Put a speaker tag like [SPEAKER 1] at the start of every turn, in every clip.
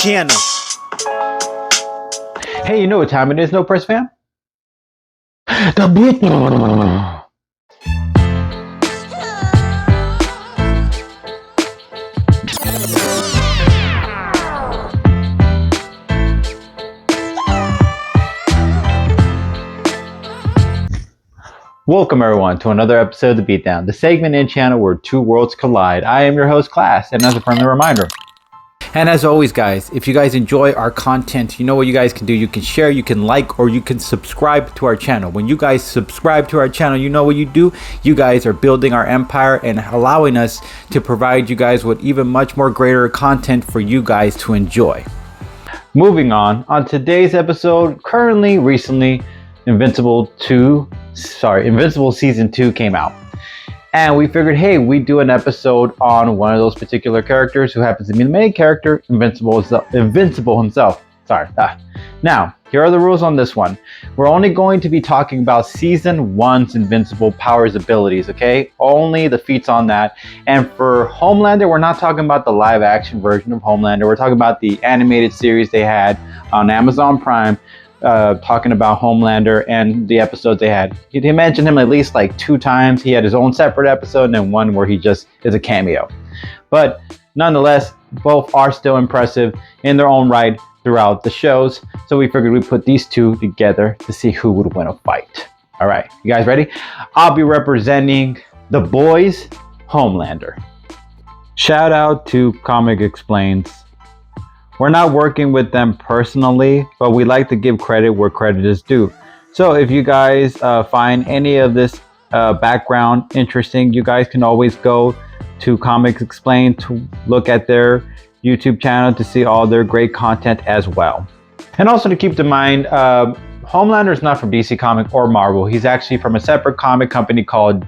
[SPEAKER 1] channel.
[SPEAKER 2] Hey, you know what time it is, No Press fam? The boot. Welcome everyone to another episode of The Beatdown, the segment in channel where two worlds collide. I am your host, Class, and as a friendly reminder.
[SPEAKER 3] And as always, guys, if you guys enjoy our content, you know what you guys can do. You can share, you can like, or you can subscribe to our channel. When you guys subscribe to our channel, you know what you do. You guys are building our empire and allowing us to provide you guys with even much more greater content for you guys to enjoy.
[SPEAKER 2] Moving on today's episode, recently, Invincible Season 2 came out. And we figured, hey, we'd do an episode on one of those particular characters who happens to be the main character, Invincible himself. Now, here are the rules on this one. We're only going to be talking about Season 1's Invincible powers abilities, okay? Only the feats on that. And for Homelander, we're not talking about the live action version of Homelander. We're talking about the animated series they had on Amazon Prime. Talking about Homelander and the episodes they had. He mentioned him at least like 2 times. He had his own separate episode and then one where he just is a cameo. But nonetheless, both are still impressive in their own right throughout the shows. So we figured we'd put these two together to see who would win a fight. All right, you guys ready? I'll be representing the boys, Homelander. Shout out to Comic Explains. We're not working with them personally, but we like to give credit where credit is due. So if you guys find any of this background interesting, you guys can always go to Comics Explained to look at their YouTube channel to see all their great content as well. And also to keep in mind, Homelander is not from DC Comics or Marvel. He's actually from a separate comic company called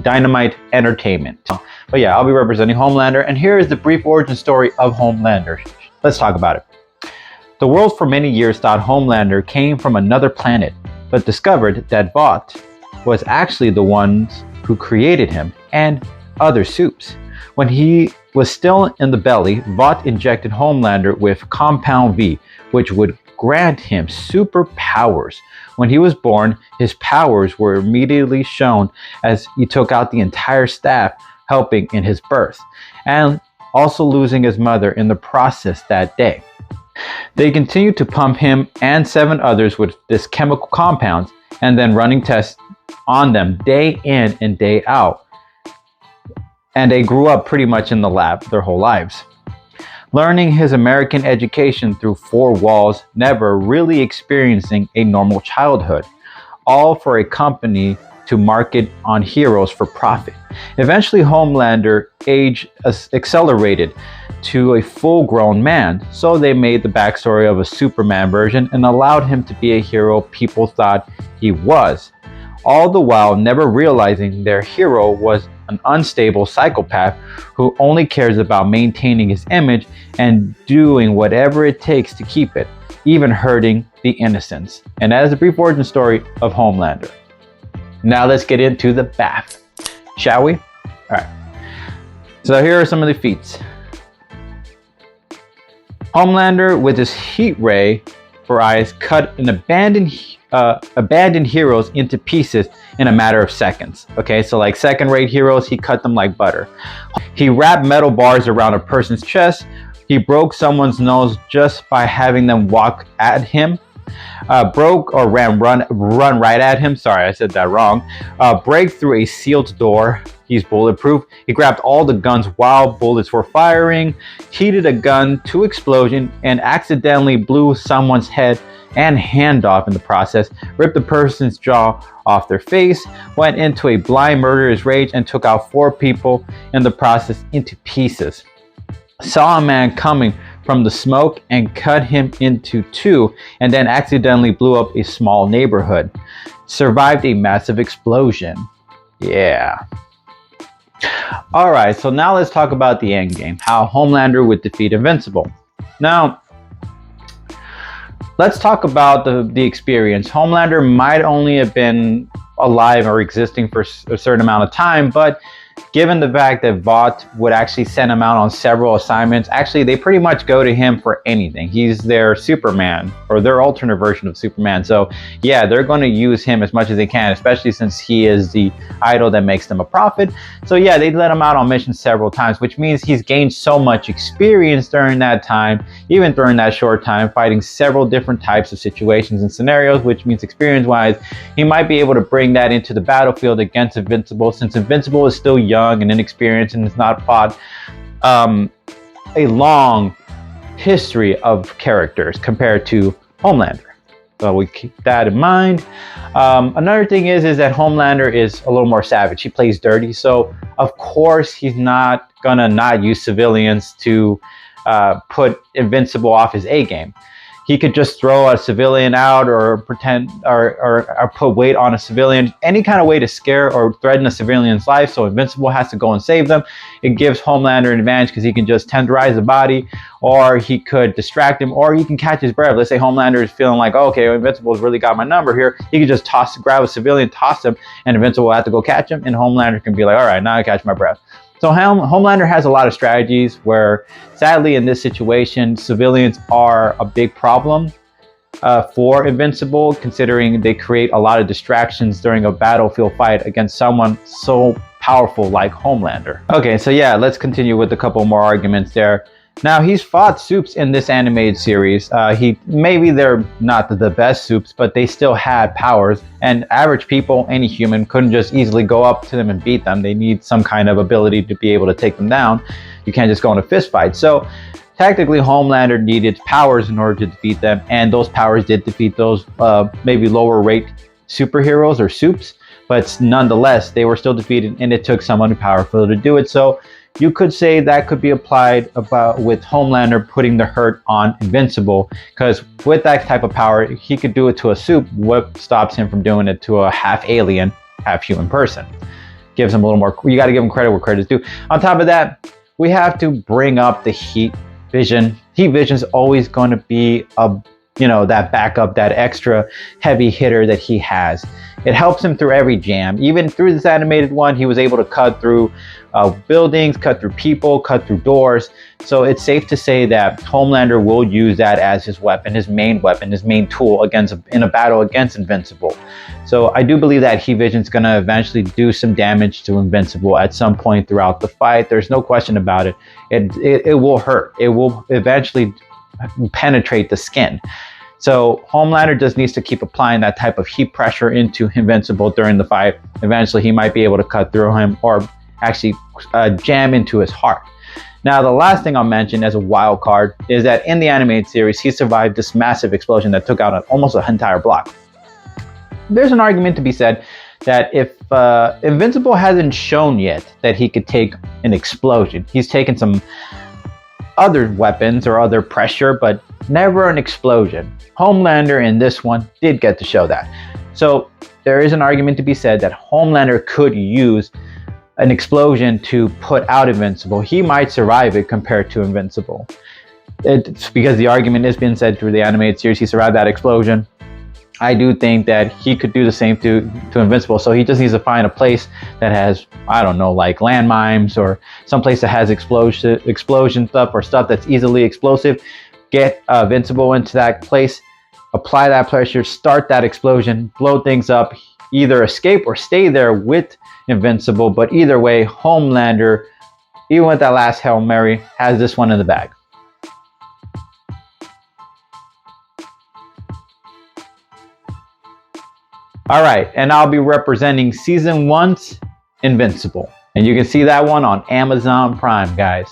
[SPEAKER 2] Dynamite Entertainment. But yeah, I'll be representing Homelander, and here is the brief origin story of Homelander. Let's talk about it. The world for many years thought Homelander came from another planet, but discovered that Vought was actually the ones who created him and other suits. When he was still in the belly, Vought injected Homelander with Compound V, which would grant him superpowers. When he was born, his powers were immediately shown as he took out the entire staff, helping in his birth, and also losing his mother in the process that day. They continued to pump him and 7 others with this chemical compounds and then running tests on them day in and day out. And they grew up pretty much in the lab their whole lives. Learning his American education through 4 walls, never really experiencing a normal childhood. All for a company to market on heroes for profit. Eventually, Homelander age accelerated to a full-grown man, so they made the backstory of a Superman version and allowed him to be a hero people thought he was, all the while never realizing their hero was an unstable psychopath who only cares about maintaining his image and doing whatever it takes to keep it, even hurting the innocents. And that is a brief origin story of Homelander. Now let's get into the bath, shall we? All right. So here are some of the feats. Homelander, with his heat ray for eyes, cut an abandoned heroes into pieces in a matter of seconds. Okay, so like second-rate heroes, he cut them like butter. He wrapped metal bars around a person's chest. He broke someone's nose just by having them walk at him. Broke or run right at him. Sorry, I said that wrong. Break through a sealed door. He's bulletproof. He grabbed all the guns while bullets were firing, heated a gun to explosion, and accidentally blew someone's head and hand off in the process, ripped the person's jaw off their face, went into a blind murderer's rage, and took out 4 people in the process into pieces. Saw a man coming from the smoke and cut him into 2, and then accidentally blew up a small neighborhood. Survived a massive explosion. Yeah. Alright, so now let's talk about the end game, how Homelander would defeat Invincible. Now, let's talk about the experience. Homelander might only have been alive or existing for a certain amount of time, but given the fact that Vought would actually send him out on several assignments, actually they pretty much go to him for anything. He's their Superman, or their alternate version of Superman. So yeah, they're going to use him as much as they can, especially since he is the idol that makes them a profit. So yeah, they let him out on missions several times, which means he's gained so much experience during that time, even during that short time, fighting several different types of situations and scenarios, which means experience-wise, he might be able to bring that into the battlefield against Invincible, since Invincible is still young and inexperienced and has not fought a long history of characters compared to Homelander. So we keep that in mind. Another thing is that Homelander is a little more savage. He plays dirty, so of course he's not gonna not use civilians to put Invincible off his A game. He could just throw a civilian out, or pretend, or put weight on a civilian, any kind of way to scare or threaten a civilian's life, so Invincible has to go and save them. It gives Homelander an advantage because he can just tenderize the body, or he could distract him, or he can catch his breath. Let's say Homelander is feeling like, oh, okay, Invincible's really got my number here. He could just grab a civilian, toss him, and Invincible will have to go catch him, and Homelander can be like, all right, now I catch my breath. So Homelander has a lot of strategies where, sadly, in this situation, civilians are a big problem for Invincible, considering they create a lot of distractions during a battlefield fight against someone so powerful like Homelander. Okay, so yeah, let's continue with a couple more arguments there. Now, he's fought Supes in this animated series. Maybe they're not the best Supes, but they still had powers. And average people, any human, couldn't just easily go up to them and beat them. They need some kind of ability to be able to take them down. You can't just go in a fist fight. So technically, Homelander needed powers in order to defeat them. And those powers did defeat those maybe lower rate superheroes or Supes. But nonetheless, they were still defeated, and it took someone powerful to do it. So you could say that could be applied with Homelander putting the hurt on Invincible, because with that type of power, he could do it to a Supe. What stops him from doing it to a half alien, half human person? Gives him a little more. You got to give him credit where credit's due. On top of that, we have to bring up the heat vision. Heat vision is always going to be that backup, that extra heavy hitter that he has. It helps him through every jam. Even through this animated one, he was able to cut through buildings, cut through people, cut through doors. So it's safe to say that Homelander will use that as his weapon, his main tool in a battle against Invincible. So I do believe that heat vision is going to eventually do some damage to Invincible at some point throughout the fight. There's no question about it. It will hurt. It will eventually penetrate the skin. So Homelander just needs to keep applying that type of heat pressure into Invincible during the fight. Eventually, he might be able to cut through him, or actually jam into his heart. Now, the last thing I'll mention as a wild card is that in the animated series, he survived this massive explosion that took out almost an entire block. There's an argument to be said that if Invincible hasn't shown yet that he could take an explosion, he's taken some other weapons or other pressure, but never an explosion. Homelander in this one did get to show that. So there is an argument to be said that Homelander could use an explosion to put out Invincible. He might survive it compared to Invincible. It's because the argument is being said through the animated series, he survived that explosion. I do think that he could do the same to Invincible. So he just needs to find a place that has, I don't know, like landmines, or some place that has explosion stuff, or stuff that's easily explosive. Get Invincible into that place, apply that pressure, start that explosion, blow things up, either escape or stay there with Invincible. But either way, Homelander, even with that last Hail Mary, has this one in the bag. All right, and I'll be representing Season 1's Invincible. And you can see that one on Amazon Prime, guys.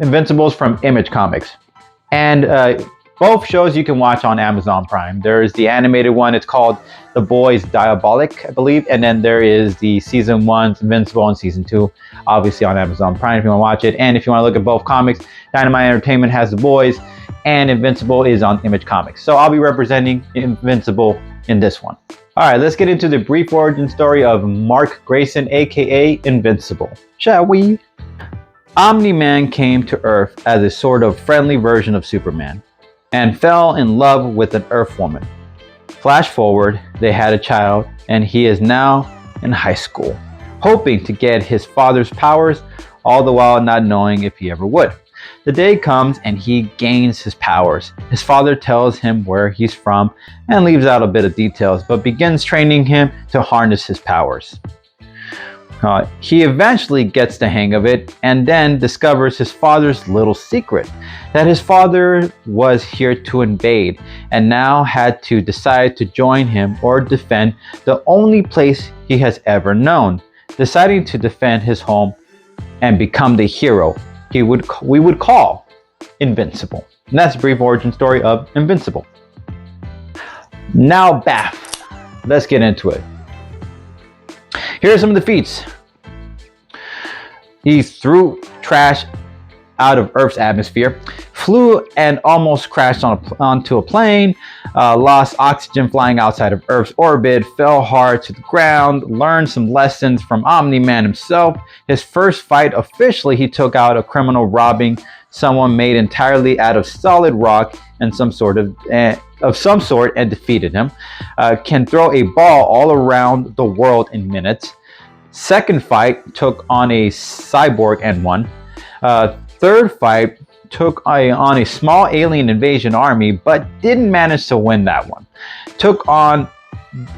[SPEAKER 2] Invincible's from Image Comics. And both shows you can watch on Amazon Prime. There's the animated one, it's called The Boys Diabolic, I believe. And then there is the Season 1's Invincible and Season 2, obviously on Amazon Prime if you want to watch it. And if you want to look at both comics, Dynamite Entertainment has The Boys, and Invincible is on Image Comics. So I'll be representing Invincible in this one. All right, let's get into the brief origin story of Mark Grayson, aka Invincible, shall we? Omni-Man came to Earth as a sort of friendly version of Superman and fell in love with an Earth woman. Flash forward, they had a child, and he is now in high school. hoping to get his father's powers, all the while not knowing if he ever would. The day comes and he gains his powers. His father tells him where he's from and leaves out a bit of details, but begins training him to harness his powers. He eventually gets the hang of it and then discovers his father's little secret, that his father was here to invade and now had to decide to join him or defend the only place he has ever known, deciding to defend his home and become the hero we would call Invincible. And that's a brief origin story of Invincible. Now, Bath. Let's get into it. Here are some of the feats. He threw trash out of Earth's atmosphere, flew and almost crashed onto a plane, lost oxygen flying outside of Earth's orbit, fell hard to the ground, learned some lessons from Omni-Man himself. His first fight officially, he took out a criminal robbing someone made entirely out of solid rock and some sort and defeated him. Can throw a ball all around the world in minutes. Second fight, took on a cyborg and won. Third fight, took on a small alien invasion army, but didn't manage to win that one. Took on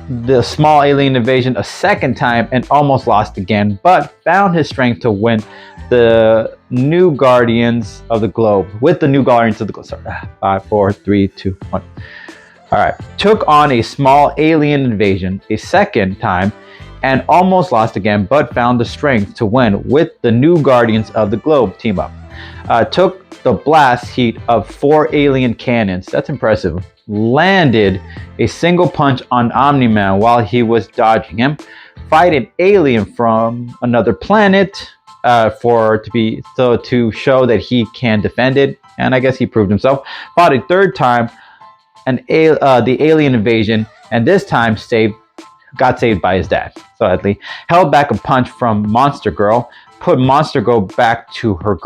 [SPEAKER 2] the small alien invasion a second time and almost lost again, but found his strength to win the new Guardians of the Globe. Sorry, 5, 4, 3, 2, 1. All right. Took on a small alien invasion a second time and almost lost again, but found the strength to win with the new Guardians of the Globe team up. Took the blast heat of 4 alien cannons. That's impressive. Landed a single punch on Omni-Man while he was dodging him. Fight an alien from another planet to show that he can defend it. And I guess he proved himself. Fought a third time the alien invasion, and this time got saved by his dad. Sadly, held back a punch from Monster Girl. Put Monster Girl back to her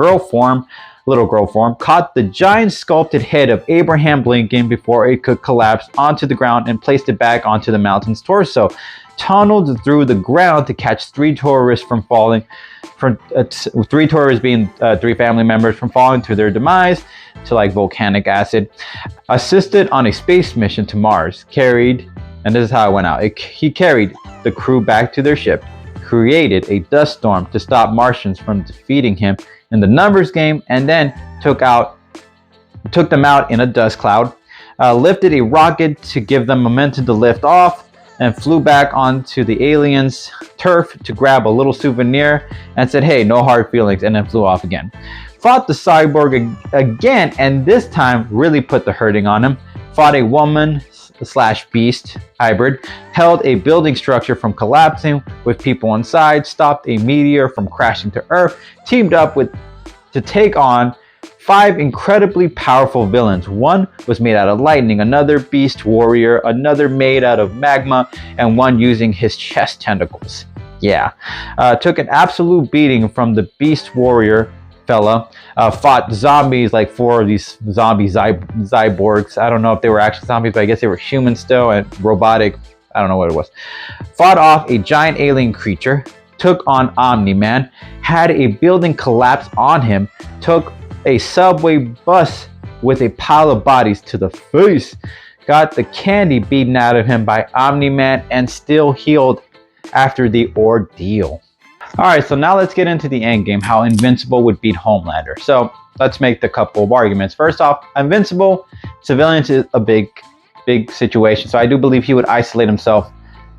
[SPEAKER 2] little girl form, caught the giant sculpted head of Abraham Lincoln before it could collapse onto the ground and placed it back onto the mountain's torso. Tunneled through the ground to catch 3 tourists from falling, 3 tourists being 3 family members from falling to their demise to like volcanic acid. Assisted on a space mission to Mars. And this is how it went out. He carried the crew back to their ship, created a dust storm to stop Martians from defeating him in the numbers game, and then took them out in a dust cloud, lifted a rocket to give them momentum to lift off, and flew back onto the aliens' turf to grab a little souvenir and said, hey, no hard feelings, and then flew off again. Fought the cyborg again, and this time really put the hurting on him. Fought a woman/beast hybrid, held a building structure from collapsing with people inside, stopped a meteor from crashing to Earth, teamed up to take on 5 incredibly powerful villains. One was made out of lightning, another beast warrior, another made out of magma, and one using his chest tentacles. Yeah. Took an absolute beating from the beast warrior fella. Fought zombies, like 4 of these zombie cyborgs. I don't know if they were actually zombies, but I guess they were human still and robotic. I don't know what it was. Fought off a giant alien creature. Took on Omni-Man. Had a building collapse on him. Took a subway bus with a pile of bodies to the face. Got the candy beaten out of him by Omni-Man and still healed after the ordeal. Alright, so now let's get into the end game, how Invincible would beat Homelander. So let's make the couple of arguments. First off, Invincible, civilians is a big situation. So I do believe he would isolate himself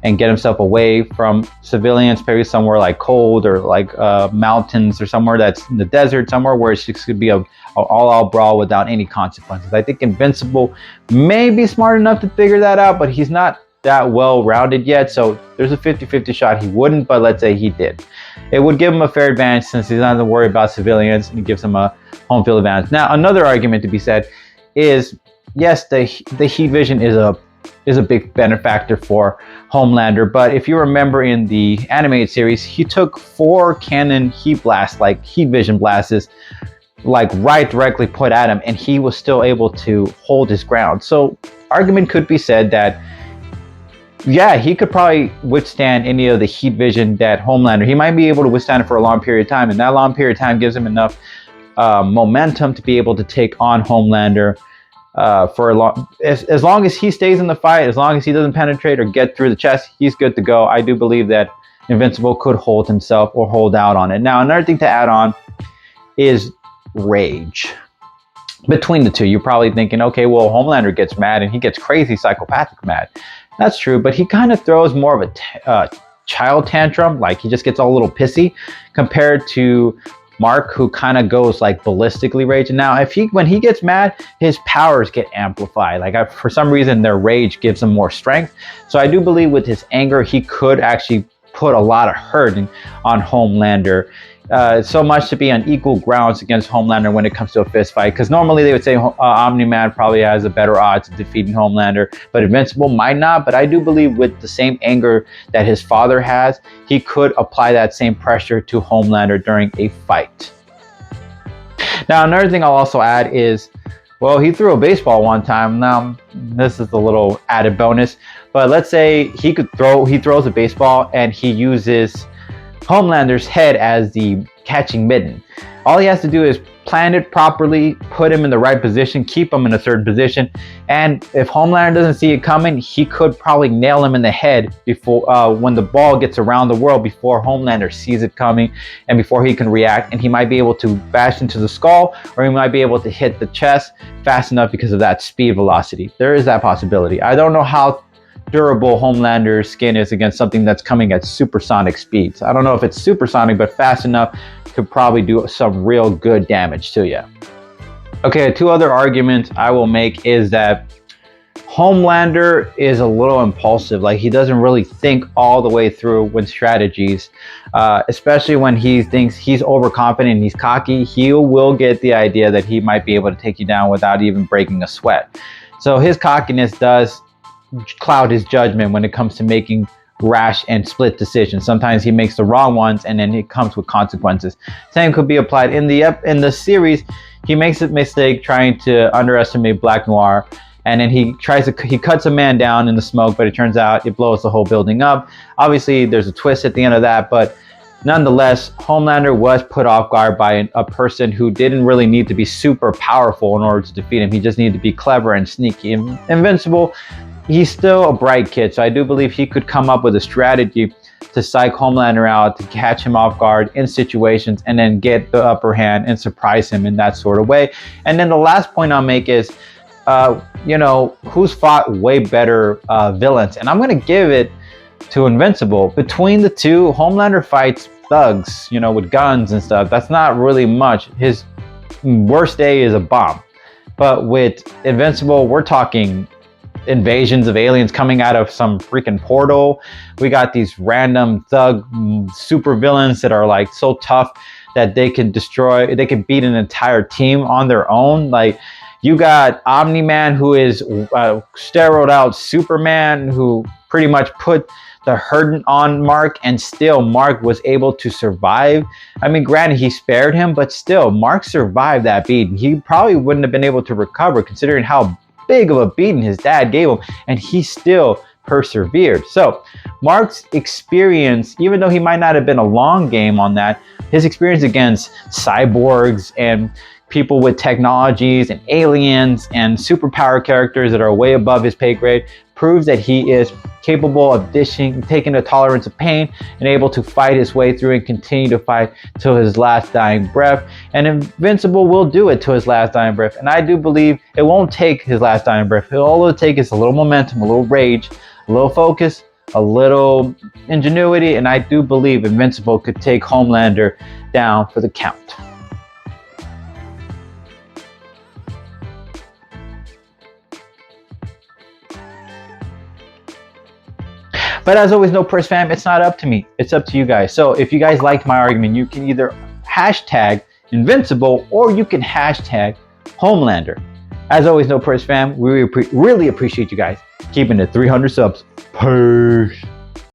[SPEAKER 2] and get himself away from civilians, maybe somewhere like cold or like mountains or somewhere that's in the desert, somewhere where it could be an all-out brawl without any consequences. I think Invincible may be smart enough to figure that out, but he's not that well-rounded yet, so there's a 50-50 shot he wouldn't, but let's say he did. It would give him a fair advantage since he's not going to worry about civilians, and it gives him a home field advantage. Now, another argument to be said is, yes, the heat vision is a big benefactor for Homelander, but if you remember in the animated series, he took 4 cannon heat blasts, like heat vision blasts, like right directly put at him, and he was still able to hold his ground. So argument could be said that yeah, he could probably withstand any of the heat vision that Homelander. He might be able to withstand it for a long period of time, and that long period of time gives him enough momentum to be able to take on Homelander for a long. As long as he stays in the fight, as long as he doesn't penetrate or get through the chest, he's good to go. I do believe that Invincible could hold himself or hold out on it. Now, another thing to add on is rage. Between the two, you're probably thinking, okay, well, Homelander gets mad and he gets crazy, psychopathic mad. That's true, but he kind of throws more of a child tantrum, like he just gets all a little pissy, compared to Mark, who kind of goes like ballistically raging. Now, when he gets mad, his powers get amplified. Like for some reason, their rage gives him more strength. So I do believe with his anger, he could actually put a lot of hurt on Homelander. So much to be on equal grounds against Homelander when it comes to a fist fight. Because normally they would say Omni-Man probably has a better odds of defeating Homelander, but Invincible might not. But I do believe with the same anger that his father has, he could apply that same pressure to Homelander during a fight. Now, another thing I'll also add is, well, he threw a baseball one time. Now, this is a little added bonus. But let's say he throws a baseball and he uses Homelander's head as the catching mitten. All he has to do is plan it properly, put him in the right position, keep him in a certain position, and if Homelander doesn't see it coming, he could probably nail him in the head before when the ball gets around the world, before Homelander sees it coming and before he can react, and he might be able to bash into the skull, or he might be able to hit the chest fast enough because of that speed velocity. There is that possibility. I don't know how durable Homelander's skin is against something that's coming at supersonic speeds. I don't know if it's supersonic, but fast enough could probably do some real good damage to you. Okay, two other arguments I will make is that Homelander is a little impulsive. Like, he doesn't really think all the way through when strategies, especially when he thinks he's overconfident and he's cocky. He will get the idea that he might be able to take you down without even breaking a sweat. So his cockiness does cloud his judgment when it comes to making rash and split decisions. Sometimes he makes the wrong ones, and then it comes with consequences. Same could be applied in the series. He makes a mistake trying to underestimate Black Noir, and then he cuts a man down in the smoke, but it turns out it blows the whole building up. Obviously, there's a twist at the end of that, but nonetheless, Homelander was put off guard by a person who didn't really need to be super powerful in order to defeat him. He just needed to be clever and sneaky. Invincible, he's still a bright kid, so I do believe he could come up with a strategy to psych Homelander out, to catch him off guard in situations, and then get the upper hand and surprise him in that sort of way. And then the last point I'll make is, who's fought way better villains? And I'm going to give it to Invincible. Between the two, Homelander fights thugs, with guns and stuff. That's not really much. His worst day is a bomb. But with Invincible, we're talking invasions of aliens coming out of some freaking portal. We got these random thug super villains that are like so tough that they can beat an entire team on their own. Like, you got Omni-Man, who is steroid out Superman, who pretty much put the hurt on Mark, and still Mark was able to survive. I mean, granted, he spared him, but still Mark survived that beating. He probably wouldn't have been able to recover, considering how big of a beating his dad gave him, and he still persevered. So Mark's experience, even though he might not have been a long game on that, his experience against cyborgs and people with technologies and aliens and superpower characters that are way above his pay grade proves that he is capable of taking a tolerance of pain and able to fight his way through and continue to fight till his last dying breath. And Invincible will do it till his last dying breath. And I do believe it won't take his last dying breath. All it'll take is a little momentum, a little rage, a little focus, a little ingenuity, and I do believe Invincible could take Homelander down for the count. But as always, no press fam, it's not up to me. It's up to you guys. So if you guys liked my argument, you can either hashtag Invincible or you can hashtag Homelander. As always, no press fam, we really appreciate you guys keeping it 300 subs. Peace.